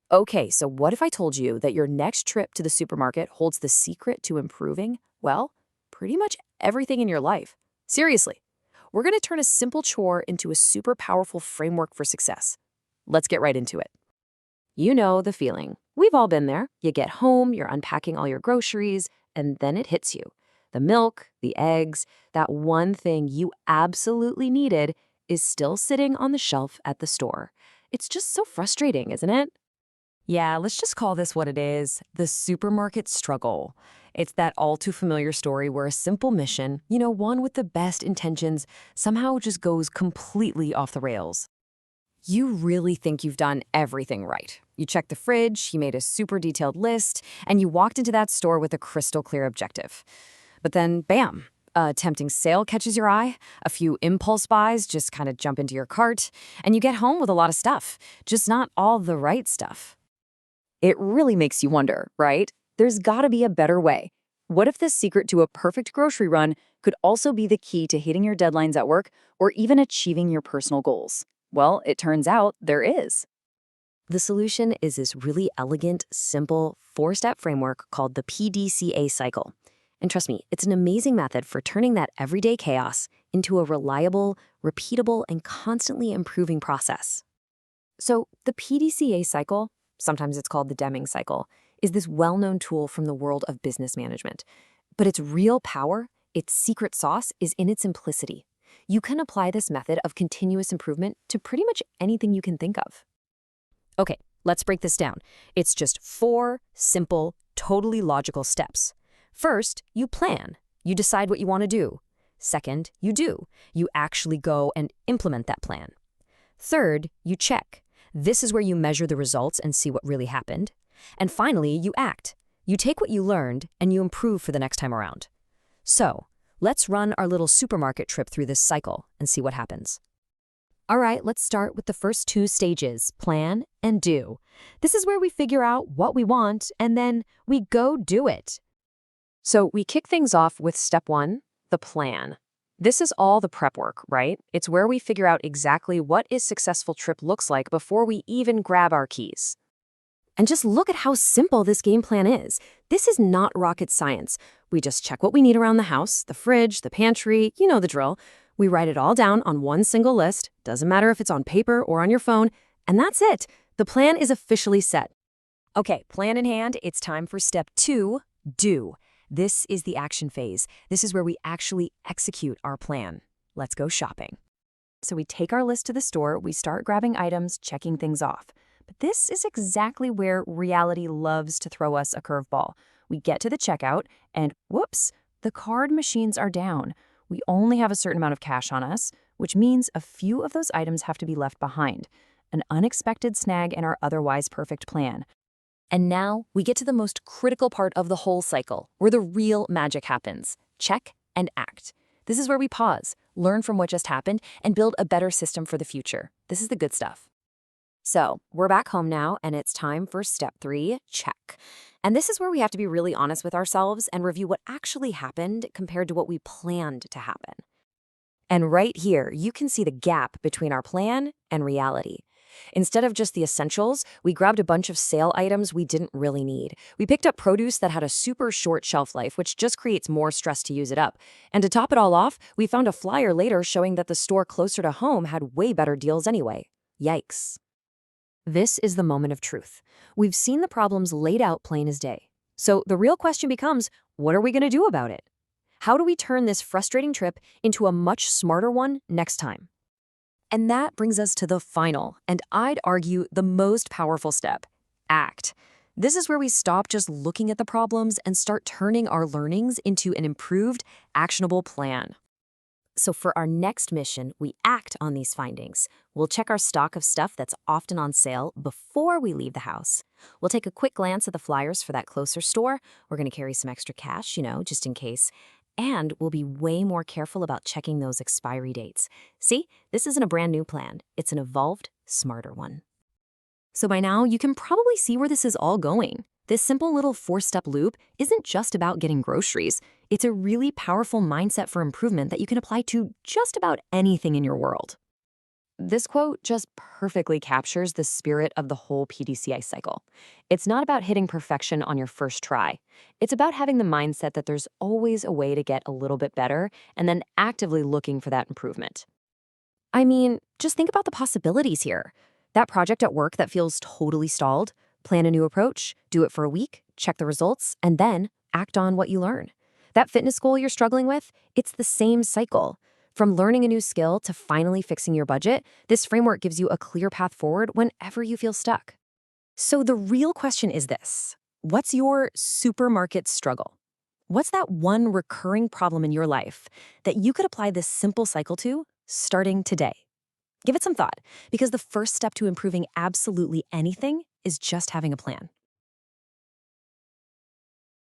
Okay, so what if I told you that your next trip to the supermarket holds the secret to improving, well, pretty much everything in your life? Seriously, we're going to turn a simple chore into a super powerful framework for success. Let's get right into it. You know the feeling. We've all been there. You get home, you're unpacking all your groceries, and then it hits you. The milk, the eggs, that one thing you absolutely needed is still sitting on the shelf at the store. It's just so frustrating, isn't it? Yeah, let's just call this what it is, the supermarket struggle. It's that all too familiar story where a simple mission, one with the best intentions, somehow just goes completely off the rails. You really think you've done everything right. You checked the fridge, you made a super detailed list, and you walked into that store with a crystal clear objective. But then, bam, a tempting sale catches your eye, a few impulse buys just kind of jump into your cart, and you get home with a lot of stuff, just not all the right stuff. It really makes you wonder, right? There's gotta be a better way. What if the secret to a perfect grocery run could also be the key to hitting your deadlines at work or even achieving your personal goals? Well, it turns out there is. The solution is this really elegant, simple, four-step framework called the PDCA cycle. And trust me, it's an amazing method for turning that everyday chaos into a reliable, repeatable, and constantly improving process. So the PDCA cycle, sometimes it's called the Deming cycle, is this well-known tool from the world of business management. But its real power, its secret sauce, is in its simplicity. You can apply this method of continuous improvement to pretty much anything you can think of. Okay, let's break this down. It's just 4 simple, totally logical steps. First, you plan. You decide what you want to do. Second, you do. You actually go and implement that plan. Third, you check. This is where you measure the results and see what really happened. And finally, you act. You take what you learned and you improve for the next time around. So, let's run our little supermarket trip through this cycle and see what happens. All right, let's start with the first 2 stages, plan and do. This is where we figure out what we want and then we go do it. So we kick things off with step 1, the plan. This is all the prep work, right? It's where we figure out exactly what a successful trip looks like before we even grab our keys. And just look at how simple this game plan is. This is not rocket science. We just check what we need around the house, the fridge, the pantry, you know the drill. We write it all down on one single list, doesn't matter if it's on paper or on your phone, and that's it. The plan is officially set. Okay, plan in hand, it's time for step 2, do. This is the action phase. This is where we actually execute our plan. Let's go shopping. So we take our list to the store, we start grabbing items, checking things off. But this is exactly where reality loves to throw us a curveball. We get to the checkout, and whoops, the card machines are down. We only have a certain amount of cash on us, which means a few of those items have to be left behind. An unexpected snag in our otherwise perfect plan. And now we get to the most critical part of the whole cycle, where the real magic happens. Check and act. This is where we pause, learn from what just happened, and build a better system for the future. This is the good stuff. So we're back home now, and it's time for step 3, check. And this is where we have to be really honest with ourselves and review what actually happened compared to what we planned to happen. And right here, you can see the gap between our plan and reality. Instead of just the essentials, we grabbed a bunch of sale items we didn't really need. We picked up produce that had a super short shelf life, which just creates more stress to use it up. And to top it all off, we found a flyer later showing that the store closer to home had way better deals anyway. Yikes. This is the moment of truth. We've seen the problems laid out plain as day. So the real question becomes, what are we going to do about it? How do we turn this frustrating trip into a much smarter one next time? And that brings us to the final, and I'd argue the most powerful step, act. This is where we stop just looking at the problems and start turning our learnings into an improved, actionable plan. So for our next mission, we act on these findings. We'll check our stock of stuff that's often on sale before we leave the house. We'll take a quick glance at the flyers for that closer store. We're going to carry some extra cash, just in case. And we'll be way more careful about checking those expiry dates. See, this isn't a brand new plan. It's an evolved, smarter one. So by now, you can probably see where this is all going. This simple little 4-step loop isn't just about getting groceries. It's a really powerful mindset for improvement that you can apply to just about anything in your world. This quote just perfectly captures the spirit of the whole PDCA cycle. It's not about hitting perfection on your first try. It's about having the mindset that there's always a way to get a little bit better and then actively looking for that improvement. I mean, just think about the possibilities here. That project at work that feels totally stalled, plan a new approach, do it for a week, check the results, and then act on what you learn. That fitness goal you're struggling with, it's the same cycle. From learning a new skill to finally fixing your budget, this framework gives you a clear path forward whenever you feel stuck. So the real question is this: what's your supermarket struggle? What's that one recurring problem in your life that you could apply this simple cycle to starting today? Give it some thought, because the first step to improving absolutely anything is just having a plan.